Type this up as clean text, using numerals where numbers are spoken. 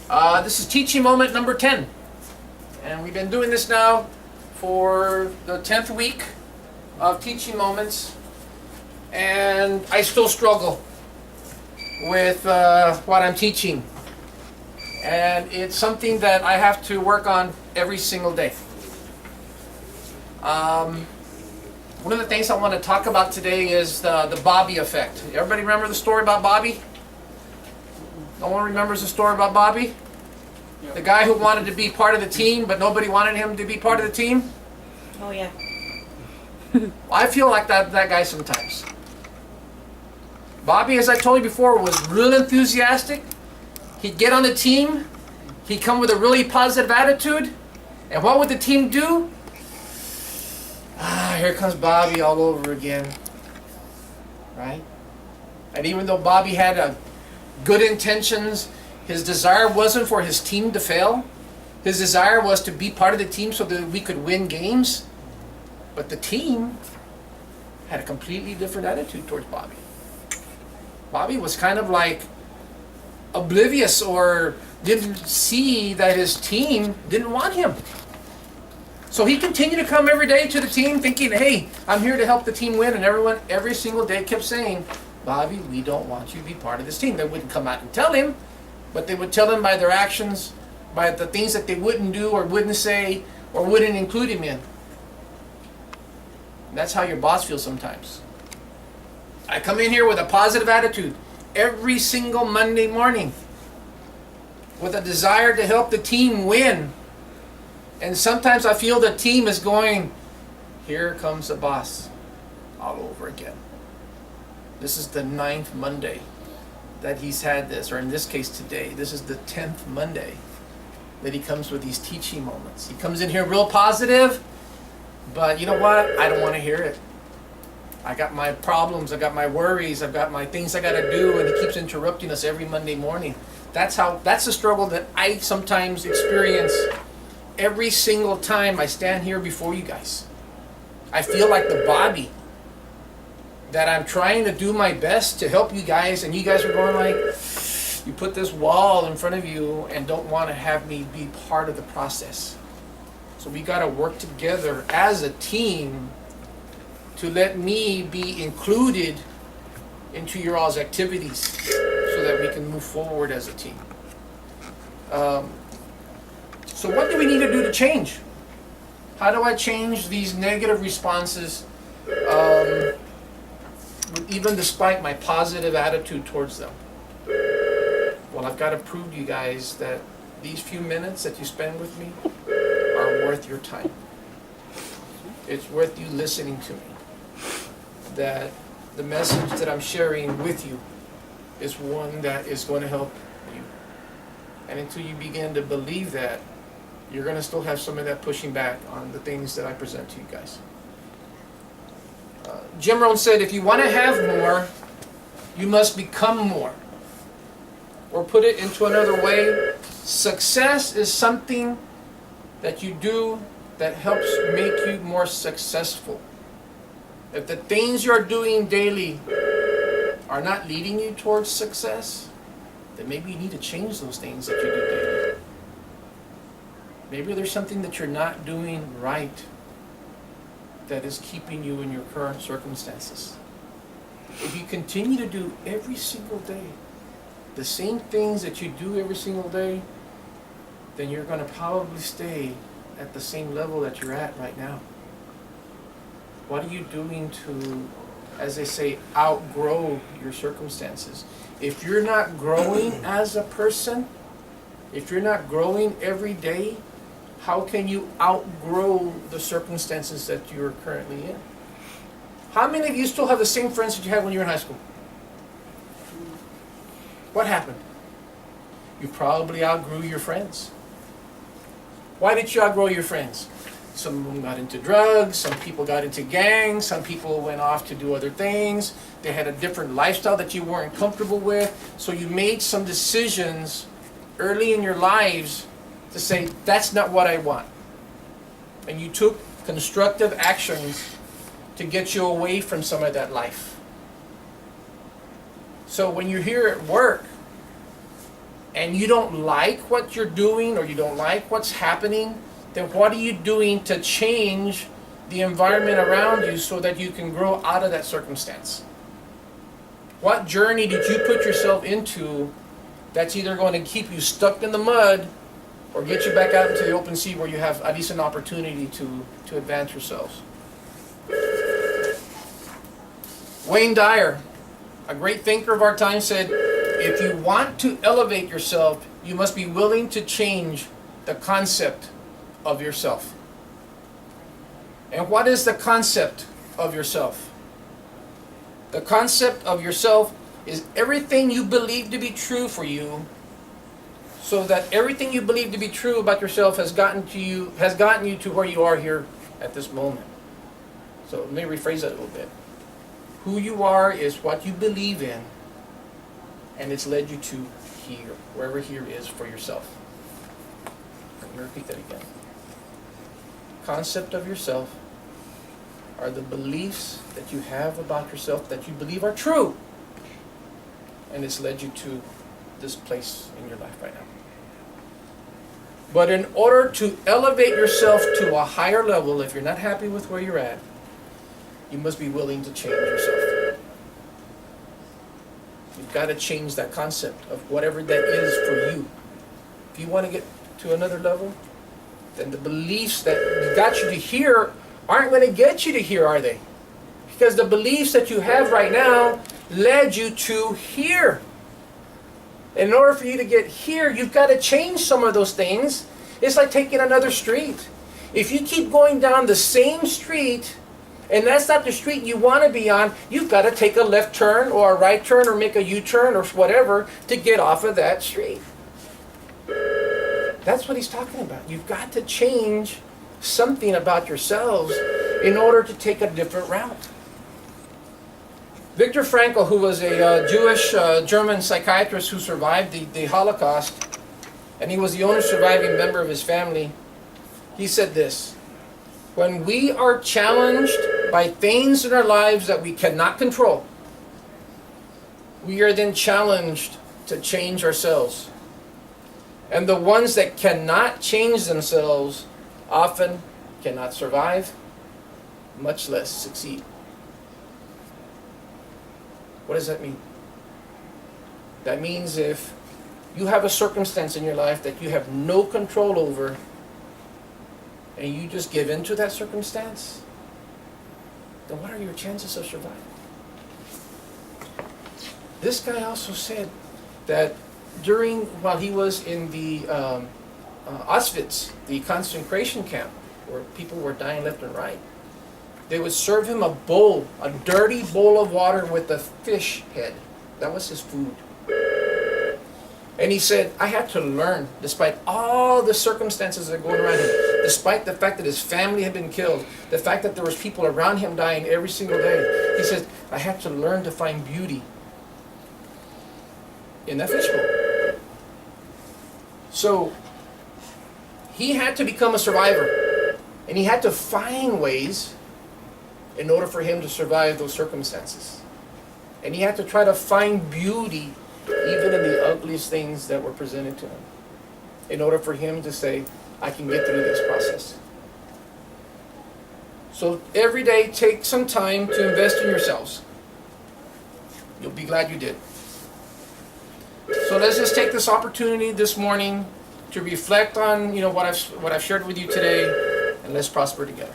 This is teaching moment number 10. And we've been doing this now for the 10th week of teaching moments. And I still struggle with what I'm teaching. And it's something that I have to work on every single day. One of the things I want to talk about today is the Bobby effect. Everybody remember the story about Bobby? No one remembers the story about Bobby? Yeah. The guy who wanted to be part of the team, but nobody wanted him to be part of the team? Oh yeah. I feel like that guy sometimes. Bobby, as I told you before, was real enthusiastic. He'd get on the team. He'd come with a really positive attitude. And what would the team do? Here comes Bobby all over again. Right? And even though Bobby had good intentions, his desire wasn't for his team to fail. His desire was to be part of the team so that we could win games. But the team had a completely different attitude towards Bobby. Bobby was kind of like oblivious or didn't see that his team didn't want him. So he continued to come every day to the team thinking, hey, I'm here to help the team win. And everyone every single day kept saying, Bobby, we don't want you to be part of this team. They wouldn't come out and tell him, but they would tell him by their actions, by the things that they wouldn't do or wouldn't say or wouldn't include him in. That's how your boss feels sometimes. I come in here with a positive attitude every single Monday morning with a desire to help the team win. And sometimes I feel the team is going, here comes the boss all over again. This is the 9th Monday that he's had this, or in this case today, this is the 10th Monday that he comes with these teaching moments. He comes in here real positive, but you know what? I don't want to hear it. I got my problems, I got my worries, I've got my things I got to do, and he keeps interrupting us every Monday morning. That's the struggle that I sometimes experience every single time I stand here before you guys. I feel like the Bobby, that I'm trying to do my best to help you guys, and you guys are going like, you put this wall in front of you and don't want to have me be part of the process. So we got to work together as a team to let me be included into your all's activities so that we can move forward as a team. So what do we need to do to change? How do I change these negative responses, even despite my positive attitude towards them? Well, I've got to prove to you guys that these few minutes that you spend with me are worth your time. It's worth you listening to me. That the message that I'm sharing with you is one that is going to help you. And until you begin to believe that, you're going to still have some of that pushing back on the things that I present to you guys. Jim Rohn said, if you want to have more, you must become more. Or put it into another way, success is something that you do that helps make you more successful. If the things you're doing daily are not leading you towards success, then maybe you need to change those things that you do daily. Maybe there's something that you're not doing right that is keeping you in your current circumstances. If you continue to do every single day the same things that you do every single day, then you're going to probably stay at the same level that you're at right now. What are you doing to, as they say, outgrow your circumstances? If you're not growing as a person, if you're not growing every day, how can you outgrow the circumstances that you're currently in? How many of you still have the same friends that you had when you were in high school? What happened? You probably outgrew your friends. Why did you outgrow your friends? Some of them got into drugs, some people got into gangs, some people went off to do other things. They had a different lifestyle that you weren't comfortable with. So you made some decisions early in your lives to say, that's not what I want. And you took constructive actions to get you away from some of that life. So when you're here at work and you don't like what you're doing or you don't like what's happening, then what are you doing to change the environment around you so that you can grow out of that circumstance? What journey did you put yourself into that's either going to keep you stuck in the mud or get you back out into the open sea where you have at least an opportunity to advance yourselves? Wayne Dyer, a great thinker of our time, said, if you want to elevate yourself, you must be willing to change the concept of yourself. And what is the concept of yourself? The concept of yourself is everything you believe to be true for you, so that everything you believe to be true about yourself has gotten you to where you are here at this moment. So let me rephrase that a little bit. Who you are is what you believe in, and it's led you to here, wherever here is for yourself. Let me repeat that again. Concept of yourself are the beliefs that you have about yourself that you believe are true, and it's led you to this place in your life right now. But in order to elevate yourself to a higher level, if you're not happy with where you're at, you must be willing to change yourself. You've got to change that concept of whatever that is for you. If you want to get to another level, then the beliefs that got you to here aren't going to get you to here, are they? Because the beliefs that you have right now led you to here. In order for you to get here, you've got to change some of those things. It's like taking another street. If you keep going down the same street, and that's not the street you want to be on, you've got to take a left turn or a right turn or make a U-turn or whatever to get off of that street. That's what he's talking about. You've got to change something about yourselves in order to take a different route. Viktor Frankl, who was a Jewish German psychiatrist who survived the Holocaust, and he was the only surviving member of his family, he said this: when we are challenged by things in our lives that we cannot control, we are then challenged to change ourselves. And the ones that cannot change themselves often cannot survive, much less succeed. What does that mean? That means if you have a circumstance in your life that you have no control over, and you just give in to that circumstance, then what are your chances of surviving? This guy also said that while he was in the Auschwitz, the concentration camp, where people were dying left and right, they would serve him a dirty bowl of water with a fish head. That was his food. And he said, I had to learn, despite all the circumstances that are going around him, despite the fact that his family had been killed, the fact that there was people around him dying every single day, he said, I had to learn to find beauty in that fishbowl. So he had to become a survivor, and he had to find ways in order for him to survive those circumstances. And he had to try to find beauty even in the ugliest things that were presented to him, in order for him to say, I can get through this process. So every day, take some time to invest in yourselves. You'll be glad you did. So let's just take this opportunity this morning to reflect on what I've shared with you today, and let's prosper together.